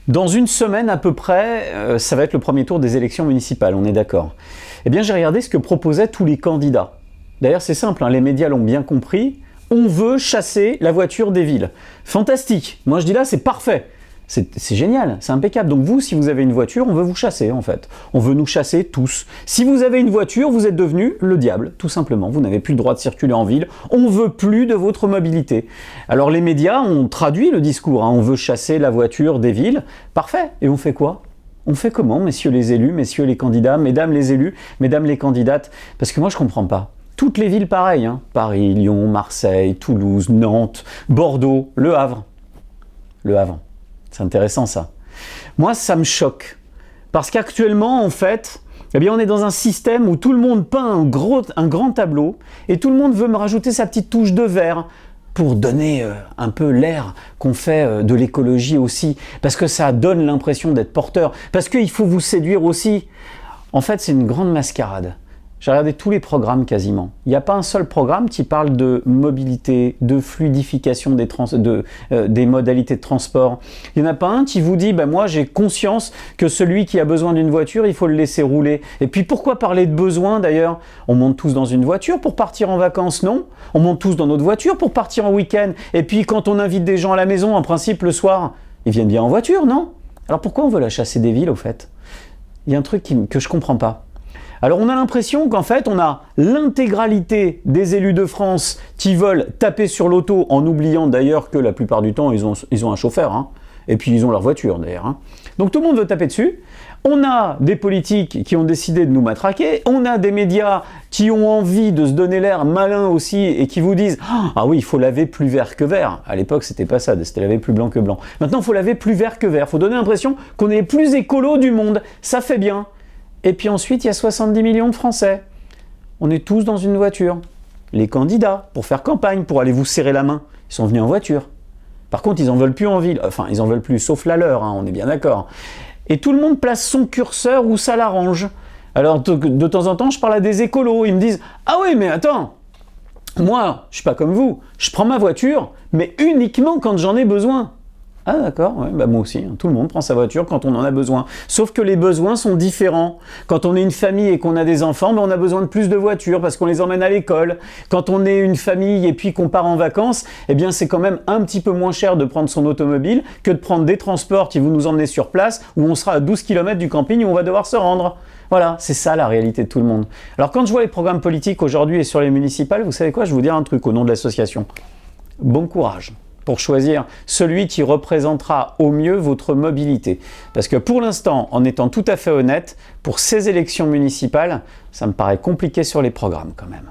Dans une semaine à peu près, ça va être le premier tour des élections municipales, on est d'accord. Eh bien, j'ai regardé ce que proposaient tous les candidats. D'ailleurs, c'est simple, hein, les médias l'ont bien compris. On veut chasser la voiture des villes. Fantastique. Moi, je dis là, c'est parfait. C'est génial, c'est impeccable. Donc vous, si vous avez une voiture, on veut vous chasser en fait. On veut nous chasser tous. Si vous avez une voiture, vous êtes devenu le diable, tout simplement. Vous n'avez plus le droit de circuler en ville. On veut plus de votre mobilité. Alors les médias ont traduit le discours. Hein. On veut chasser la voiture des villes. Parfait. Et on fait quoi ? On fait comment, messieurs les élus, messieurs les candidats, mesdames les élus, mesdames les candidates ? Parce que moi, je comprends pas. Toutes les villes pareilles, hein. Paris, Lyon, Marseille, Toulouse, Nantes, Bordeaux, Le Havre. Le Havre. C'est intéressant ça. Moi, ça me choque. Parce qu'actuellement, en fait, eh bien, on est dans un système où tout le monde peint un grand tableau et tout le monde veut me rajouter sa petite touche de vert pour donner un peu l'air qu'on fait de l'écologie aussi. Parce que ça donne l'impression d'être porteur. Parce qu'il faut vous séduire aussi. En fait, c'est une grande mascarade. J'ai regardé tous les programmes quasiment. Il n'y a pas un seul programme qui parle de mobilité, de fluidification des modalités de transport. Il n'y en a pas un qui vous dit moi j'ai conscience que celui qui a besoin d'une voiture, il faut le laisser rouler. Et puis pourquoi parler de besoin d'ailleurs ? On monte tous dans une voiture pour partir en vacances, non ? On monte tous dans notre voiture pour partir en week-end. Et puis quand on invite des gens à la maison, en principe le soir, ils viennent bien en voiture, non ? Alors pourquoi on veut la chasser des villes au fait ? Il y a un truc que je ne comprends pas. Alors on a l'impression qu'en fait on a l'intégralité des élus de France qui veulent taper sur l'auto en oubliant d'ailleurs que la plupart du temps ils ont un chauffeur, hein, et puis ils ont leur voiture d'ailleurs. Hein. Donc tout le monde veut taper dessus. On a des politiques qui ont décidé de nous matraquer, on a des médias qui ont envie de se donner l'air malin aussi et qui vous disent « Ah oui, il faut laver plus vert que vert ». À l'époque, c'était pas ça, c'était laver plus blanc que blanc. Maintenant, il faut laver plus vert que vert. Il faut donner l'impression qu'on est les plus écolos du monde. Ça fait bien. Et puis ensuite, il y a 70 millions de Français. On est tous dans une voiture. Les candidats, pour faire campagne, pour aller vous serrer la main, ils sont venus en voiture. Par contre, ils n'en veulent plus en ville. Enfin, ils n'en veulent plus, sauf la leur, hein, on est bien d'accord. Et tout le monde place son curseur où ça l'arrange. Alors, de temps en temps, je parle à des écolos. Ils me disent « Ah oui, mais attends, moi, je suis pas comme vous. Je prends ma voiture, mais uniquement quand j'en ai besoin. » Ah d'accord, ouais, moi aussi, hein. Tout le monde prend sa voiture quand on en a besoin. Sauf que les besoins sont différents. Quand on est une famille et qu'on a des enfants, on a besoin de plus de voitures parce qu'on les emmène à l'école. Quand on est une famille et puis qu'on part en vacances, eh bien c'est quand même un petit peu moins cher de prendre son automobile que de prendre des transports qui vont nous emmener sur place où on sera à 12 km du camping où on va devoir se rendre. Voilà, c'est ça la réalité de tout le monde. Alors quand je vois les programmes politiques aujourd'hui et sur les municipales, vous savez quoi ? Je vais vous dire un truc au nom de l'association. Bon courage pour choisir celui qui représentera au mieux votre mobilité. Parce que pour l'instant, en étant tout à fait honnête, pour ces élections municipales, ça me paraît compliqué sur les programmes quand même.